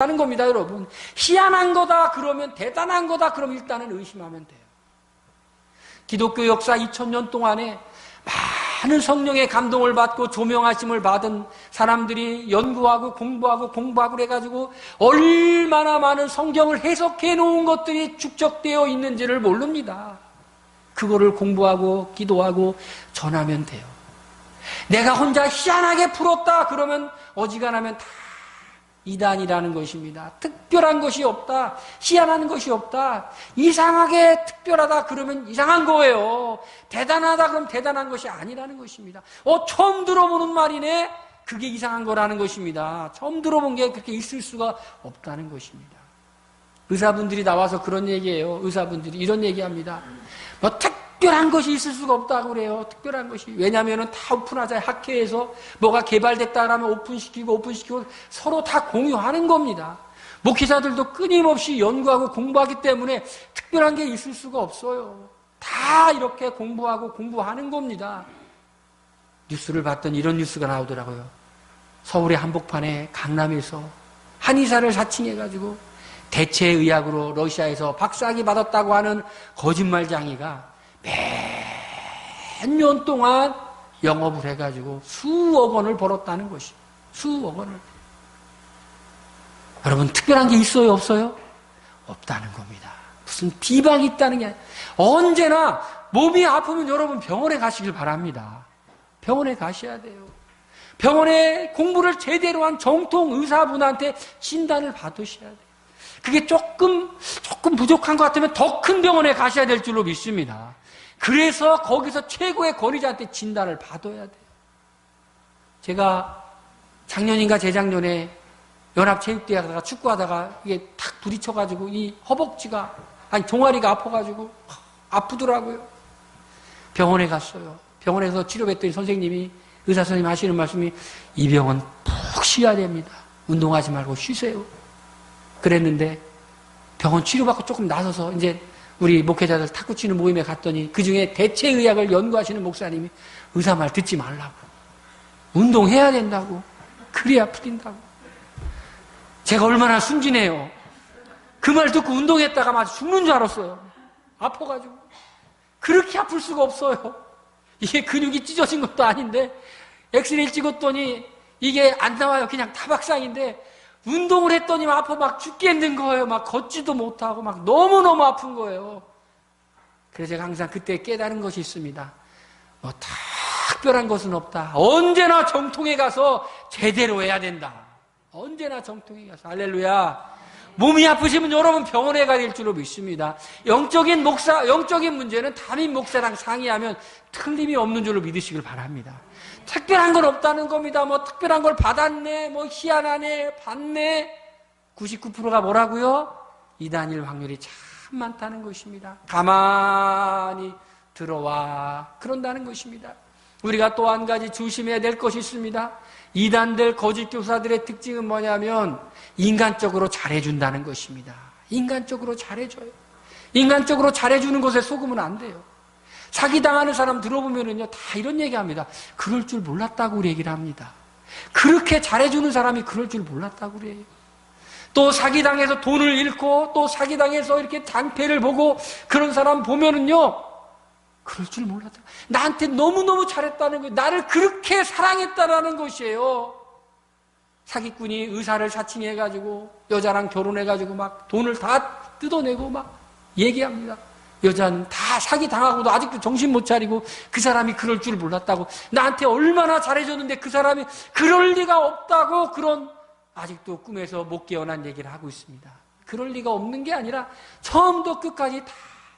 하는 겁니다, 여러분. 희한한 거다 그러면, 대단한 거다 그러면 일단은 의심하면 돼요. 기독교 역사 2000년 동안에 많은 성령의 감동을 받고 조명하심을 받은 사람들이 연구하고 공부하고 그래가지고 얼마나 많은 성경을 해석해 놓은 것들이 축적되어 있는지를 모릅니다. 그거를 공부하고 기도하고 전하면 돼요. 내가 혼자 희한하게 풀었다 그러면 어지간하면 다 이단이라는 것입니다. 특별한 것이 없다. 희한한 것이 없다. 이상하게 특별하다 그러면 이상한 거예요. 대단하다 그러면 대단한 것이 아니라는 것입니다. 처음 들어보는 말이네. 그게 이상한 거라는 것입니다. 처음 들어본 게 그렇게 있을 수가 없다는 것입니다. 의사분들이 나와서 그런 얘기예요. 의사분들이 이런 얘기합니다. 특별한 것이 있을 수가 없다고 그래요. 특별한 것이. 왜냐하면 다 오픈하자. 학회에서 뭐가 개발됐다 그러면 오픈시키고 서로 다 공유하는 겁니다. 목회자들도 끊임없이 연구하고 공부하기 때문에 특별한 게 있을 수가 없어요. 다 이렇게 공부하는 겁니다. 뉴스를 봤더니 이런 뉴스가 나오더라고요. 서울의 한복판에 강남에서 한의사를 사칭해가지고 대체의학으로 러시아에서 박사학위 받았다고 하는 거짓말쟁이가 몇 년 동안 영업을 해가지고 수억 원을 벌었다는 것이. 수억 원을. 여러분, 특별한 게 있어요, 없어요? 없다는 겁니다. 무슨 비방이 있다는 게 아니라 언제나 몸이 아프면 여러분 병원에 가시길 바랍니다. 병원에 가셔야 돼요. 병원에 공부를 제대로 한 정통 의사분한테 진단을 받으셔야 돼요. 그게 조금 부족한 것 같으면 더 큰 병원에 가셔야 될 줄로 믿습니다. 그래서 거기서 최고의 권위자한테 진단을 받아야 돼요. 제가 작년인가 재작년에 연합체육대회 하다가 축구하다가 이게 탁 부딪혀가지고 이 허벅지가, 종아리가 아파가지고 아프더라고요. 병원에 갔어요. 병원에서 치료받더니 선생님이, 의사 선생님 하시는 말씀이 이 병은 푹 쉬어야 됩니다. 운동하지 말고 쉬세요. 그랬는데 병원 치료받고 조금 나서서 이제 우리 목회자들 탁구 치는 모임에 갔더니 그중에 대체의학을 연구하시는 목사님이 의사 말 듣지 말라고. 운동해야 된다고. 그래야 풀린다고. 제가 얼마나 순진해요. 그 말 듣고 운동했다가 마치 죽는 줄 알았어요. 아파가지고. 그렇게 아플 수가 없어요. 이게 근육이 찢어진 것도 아닌데 엑스레이를 찍었더니 이게 안 나와요. 그냥 타박상인데 운동을 했더니 아파 막 죽겠는 거예요. 막 걷지도 못하고 막 너무너무 아픈 거예요. 그래서 제가 항상 그때 깨달은 것이 있습니다. 특별한 것은 없다. 언제나 정통에 가서 제대로 해야 된다. 언제나 정통에 가서. 할렐루야. 몸이 아프시면 여러분 병원에 가야 될 줄로 믿습니다. 영적인 문제는 담임 목사랑 상의하면 틀림이 없는 줄로 믿으시길 바랍니다. 특별한 건 없다는 겁니다. 특별한 걸 받았네, 희한하네, 받네. 99%가 뭐라고요? 이단일 확률이 참 많다는 것입니다. 가만히 들어와. 그런다는 것입니다. 우리가 또 한 가지 조심해야 될 것이 있습니다. 이단들, 거짓 교사들의 특징은 뭐냐면 인간적으로 잘해준다는 것입니다. 인간적으로 잘해줘요. 인간적으로 잘해주는 것에 속으면 안 돼요. 사기당하는 사람 들어보면은요, 다 이런 얘기 합니다. 그럴 줄 몰랐다고 우리 얘기를 합니다. 그렇게 잘해주는 사람이 그럴 줄 몰랐다고 그래요. 또 사기당해서 돈을 잃고, 또 사기당해서 이렇게 장패를 보고, 그런 사람 보면은요, 그럴 줄 몰랐다. 나한테 너무너무 잘했다는 거예요. 나를 그렇게 사랑했다라는 것이에요. 사기꾼이 의사를 사칭해가지고, 여자랑 결혼해가지고 막 돈을 다 뜯어내고 막 얘기합니다. 여자는 다 사기당하고도 아직도 정신 못 차리고 그 사람이 그럴 줄 몰랐다고. 나한테 얼마나 잘해줬는데 그 사람이 그럴 리가 없다고 그런 아직도 꿈에서 못 깨어난 얘기를 하고 있습니다. 그럴 리가 없는 게 아니라 처음부터 끝까지 다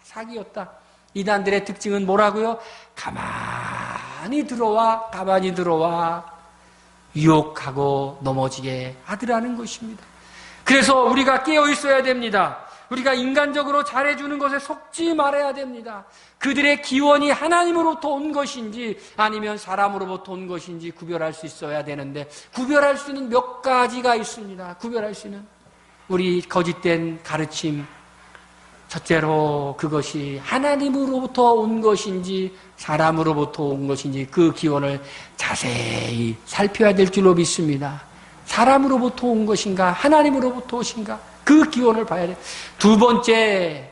사기였다. 이단들의 특징은 뭐라고요? 가만히 들어와 유혹하고 넘어지게 하더라는 것입니다. 그래서 우리가 깨어 있어야 됩니다. 우리가 인간적으로 잘해주는 것에 속지 말아야 됩니다. 그들의 기원이 하나님으로부터 온 것인지 아니면 사람으로부터 온 것인지 구별할 수 있어야 되는데, 구별할 수 있는 몇 가지가 있습니다. 구별할 수 있는 우리 거짓된 가르침. 첫째로 그것이 하나님으로부터 온 것인지 사람으로부터 온 것인지 그 기원을 자세히 살펴야 될 줄로 믿습니다. 사람으로부터 온 것인가 하나님으로부터 오신가 그 기원을 봐야 돼요. 두 번째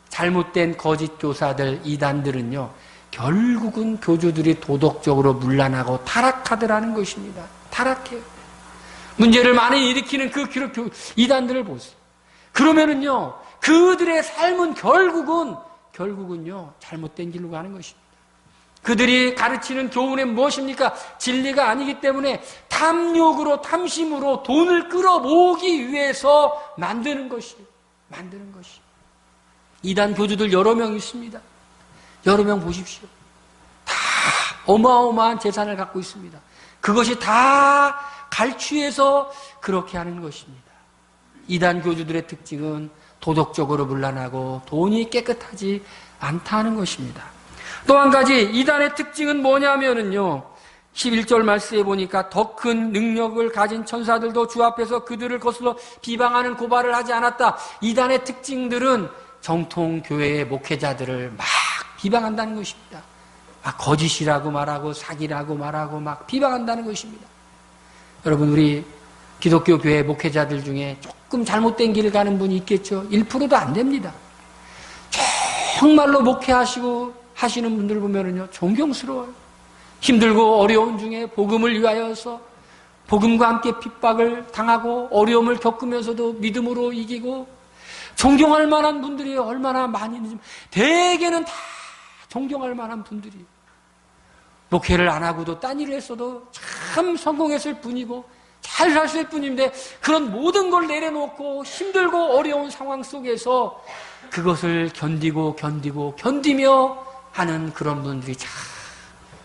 잘못된 거짓 교사들 이단들은요 결국은 교주들이 도덕적으로 문란하고 타락하더라는 것입니다. 타락해요. 문제를 많이 일으키는 그 이단들을 보세요. 그러면은요 그들의 삶은 결국은요 잘못된 길로 가는 것입니다. 그들이 가르치는 교훈은 무엇입니까? 진리가 아니기 때문에 탐욕으로 탐심으로 돈을 끌어모으기 위해서 만드는 것이. 이단 교주들 여러 명 있습니다. 여러 명 보십시오. 다 어마어마한 재산을 갖고 있습니다. 그것이 다 갈취해서 그렇게 하는 것입니다. 이단 교주들의 특징은 도덕적으로 문란하고 돈이 깨끗하지 않다는 것입니다. 또 한 가지 이단의 특징은 뭐냐면은요 11절 말씀에 보니까 더 큰 능력을 가진 천사들도 주 앞에서 그들을 거슬러 비방하는 고발을 하지 않았다. 이단의 특징들은 정통 교회의 목회자들을 막 비방한다는 것입니다. 막 거짓이라고 말하고 사기라고 말하고 막 비방한다는 것입니다. 여러분 우리 기독교 교회 목회자들 중에 조금 잘못된 길을 가는 분이 있겠죠. 1%도 안 됩니다. 정말로 목회하시고 하시는 분들 보면은요 존경스러워요. 힘들고 어려운 중에 복음을 위하여서 복음과 함께 핍박을 당하고 어려움을 겪으면서도 믿음으로 이기고 존경할 만한 분들이 얼마나 많이 있는지 대개는 다 존경할 만한 분들이 목회를 안 하고도 딴 일을 했어도 참 성공했을 뿐이고 잘 살 뿐인데 그런 모든 걸 내려놓고 힘들고 어려운 상황 속에서 그것을 견디며 하는 그런 분들이 참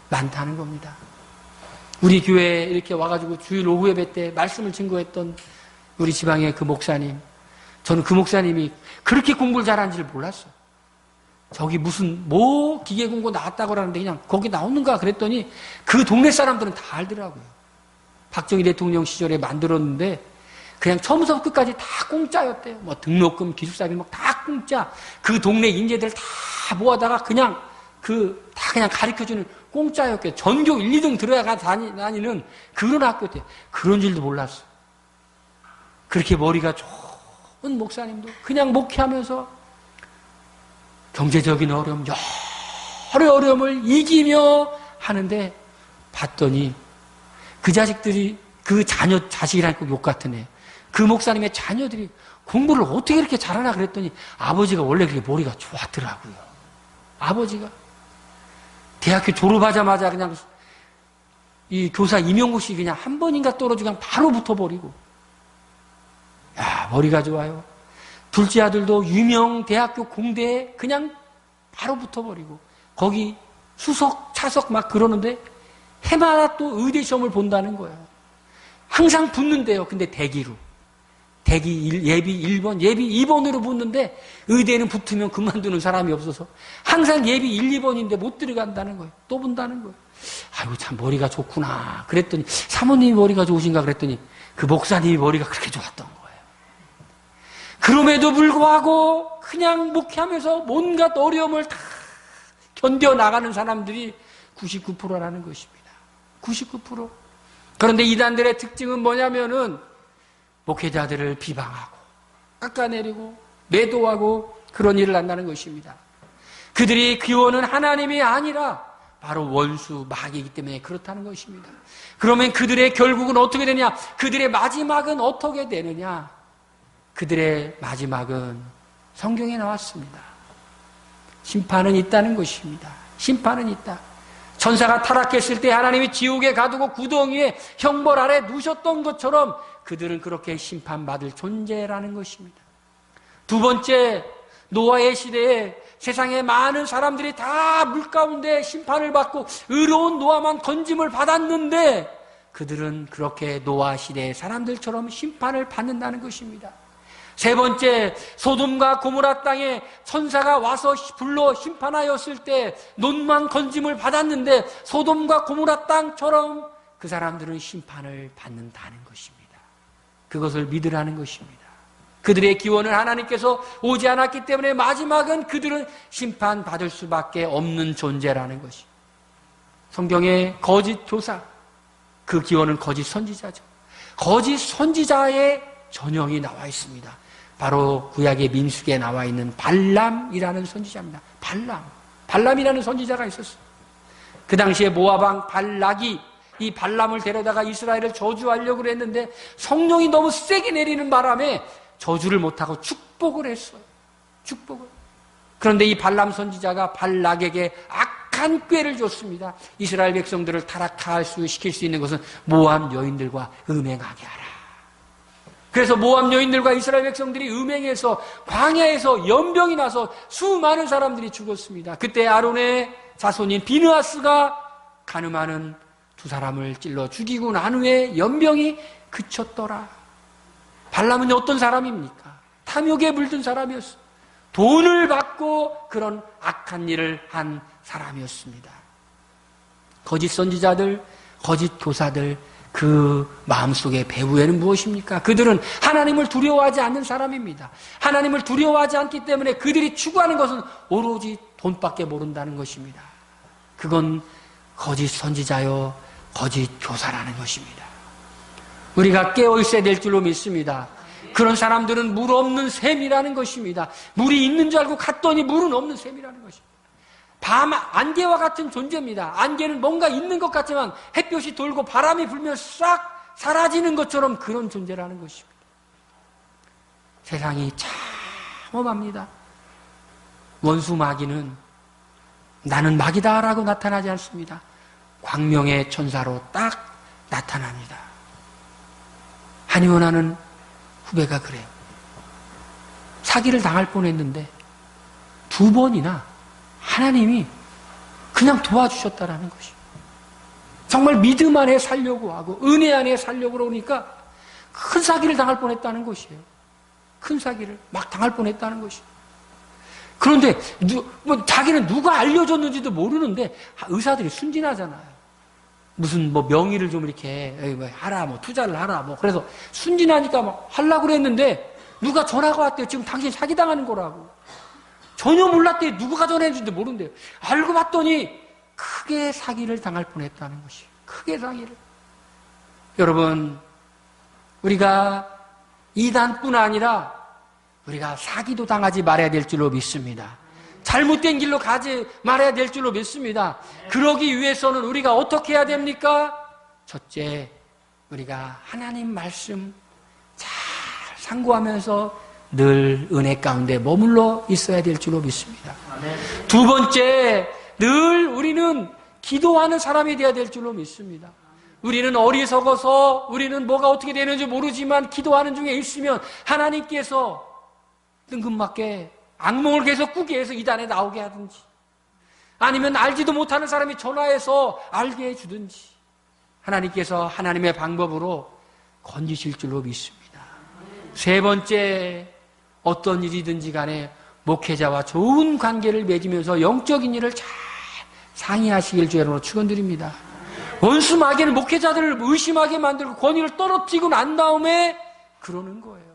많다는 겁니다. 우리 교회에 이렇게 와가지고 주일 오후 예배 때 말씀을 증거했던 우리 지방의 그 목사님, 저는 그 목사님이 그렇게 공부를 잘하는 줄 몰랐어요. 저기 무슨 기계 공고 나왔다고 하는데 그냥 거기 나오는가 그랬더니 그 동네 사람들은 다 알더라고요. 박정희 대통령 시절에 만들었는데 그냥 처음부터 끝까지 다 공짜였대요. 뭐 등록금, 기숙사비 막 다 공짜. 그 동네 인재들 다 모아다가 그냥 그냥 가르쳐주는 공짜였겠죠. 전교 1, 2등 들어가 다니는 그런 학교였대요. 그런 줄도 몰랐어. 그렇게 머리가 좋은 목사님도 그냥 목회하면서 경제적인 어려움, 여러 어려움을 이기며 하는데 봤더니 그 자식들이 자식이라니까 욕 같은 애. 그 목사님의 자녀들이 공부를 어떻게 이렇게 잘하나 그랬더니 아버지가 원래 그렇게 머리가 좋았더라고요. 아버지가. 대학교 졸업하자마자 그냥 이 교사 임용고시 그냥 한 번인가 떨어지고 그냥 바로 붙어버리고. 야, 머리가 좋아요. 둘째 아들도 유명 대학교 공대에 그냥 바로 붙어버리고. 거기 수석, 차석 막 그러는데 해마다 또 의대 시험을 본다는 거예요. 항상 붙는데요. 근데 대기로. 예비 1번, 예비 2번으로 붙는데 의대는 붙으면 그만두는 사람이 없어서 항상 예비 1, 2번인데 못 들어간다는 거예요. 또 본다는 거예요. 아이고 참 머리가 좋구나. 그랬더니 사모님이 머리가 좋으신가 그랬더니 그 목사님이 머리가 그렇게 좋았던 거예요. 그럼에도 불구하고 그냥 목회하면서 온갖 어려움을 다 견뎌나가는 사람들이 99%라는 것입니다. 99%. 그런데 이단들의 특징은 뭐냐면은 목회자들을 비방하고 깎아내리고 매도하고 그런 일을 한다는 것입니다. 그들이 기원은 하나님이 아니라 바로 원수 마귀이기 때문에 그렇다는 것입니다. 그러면 그들의 결국은 어떻게 되냐? 그들의 마지막은 어떻게 되느냐? 그들의 마지막은 성경에 나왔습니다. 심판은 있다는 것입니다. 심판은 있다. 천사가 타락했을 때 하나님이 지옥에 가두고 구덩이에 형벌 아래 누셨던 것처럼 그들은 그렇게 심판받을 존재라는 것입니다. 두 번째, 노아의 시대에 세상에 많은 사람들이 다 물가운데 심판을 받고 의로운 노아만 건짐을 받았는데 그들은 그렇게 노아 시대의 사람들처럼 심판을 받는다는 것입니다. 세 번째, 소돔과 고모라 땅에 천사가 와서 불러 심판하였을 때 논만 건짐을 받았는데 소돔과 고모라 땅처럼 그 사람들은 심판을 받는다는 것입니다. 그것을 믿으라는 것입니다. 그들의 기원은 하나님께서 오지 않았기 때문에 마지막은 그들은 심판받을 수밖에 없는 존재라는 것이. 성경의 거짓 교사, 그 기원은 거짓 선지자죠. 거짓 선지자의 전형이 나와 있습니다. 바로 구약의 민수기에 나와 있는 발람이라는 선지자입니다. 발람이라는 선지자가 있었어요. 그 당시에 모압왕 발락이 이 발람을 데려다가 이스라엘을 저주하려고 했는데 성령이 너무 세게 내리는 바람에 저주를 못하고 축복을 했어요. 축복을. 그런데 이 발람 선지자가 발락에게 악한 꾀를 줬습니다. 이스라엘 백성들을 시킬 수 있는 것은 모압 여인들과 음행하게 하라. 그래서 모압 여인들과 이스라엘 백성들이 음행해서 광야에서 연병이 나서 수많은 사람들이 죽었습니다. 그때 아론의 자손인 비느하스가 가늠하는 두 사람을 찔러 죽이고 난 후에 연병이 그쳤더라. 발람은 어떤 사람입니까? 탐욕에 물든 사람이었어요. 돈을 받고 그런 악한 일을 한 사람이었습니다. 거짓 선지자들, 거짓 교사들, 그 마음속의 배후에는 무엇입니까? 그들은 하나님을 두려워하지 않는 사람입니다. 하나님을 두려워하지 않기 때문에 그들이 추구하는 것은 오로지 돈밖에 모른다는 것입니다. 그건 거짓 선지자요, 거짓 교사라는 것입니다. 우리가 깨어있어야 될 줄로 믿습니다. 그런 사람들은 물 없는 샘이라는 것입니다. 물이 있는 줄 알고 갔더니 물은 없는 샘이라는 것입니다. 안개와 같은 존재입니다. 안개는 뭔가 있는 것 같지만 햇볕이 돌고 바람이 불면 싹 사라지는 것처럼 그런 존재라는 것입니다. 세상이 참 험합니다. 원수 마귀는 나는 마귀다라고 나타나지 않습니다. 광명의 천사로 딱 나타납니다. 한의원하는 후배가 그래요. 사기를 당할 뻔했는데 2번이나 하나님이 그냥 도와주셨다라는 것이에요. 정말 믿음 안에 살려고 하고 은혜 안에 살려고 그러니까 큰 사기를 당할 뻔했다는 것이에요. 큰 사기를 막 당할 뻔했다는 것이에요. 그런데 자기는 누가 알려줬는지도 모르는데 의사들이 순진하잖아요. 무슨 명의를 좀 이렇게 하라, 투자를 하라, 그래서 순진하니까 막 하려고 그랬는데 누가 전화가 왔대요. 지금 당신 사기당하는 거라고. 전혀 몰랐대요. 누가 전해준지도 모른대요. 알고 봤더니 크게 사기를 당할 뻔했다는 것이에요. 크게 사기를. 여러분, 우리가 이단뿐 아니라 우리가 사기도 당하지 말아야 될 줄로 믿습니다. 잘못된 길로 가지 말아야 될 줄로 믿습니다. 그러기 위해서는 우리가 어떻게 해야 됩니까? 첫째, 우리가 하나님 말씀 잘 상고하면서 늘 은혜 가운데 머물러 있어야 될 줄로 믿습니다. 두 번째, 늘 우리는 기도하는 사람이 되어야 될 줄로 믿습니다. 우리는 어리석어서 우리는 뭐가 어떻게 되는지 모르지만 기도하는 중에 있으면 하나님께서 뜬금맞게 악몽을 계속 꾸게 해서 이단에 나오게 하든지 아니면 알지도 못하는 사람이 전화해서 알게 해주든지 하나님께서 하나님의 방법으로 건지실 줄로 믿습니다. 세 번째, 어떤 일이든지 간에 목회자와 좋은 관계를 맺으면서 영적인 일을 잘 상의하시길 주의로 축원드립니다. 원수 마귀는 목회자들을 의심하게 만들고 권위를 떨어뜨리고 난 다음에 그러는 거예요.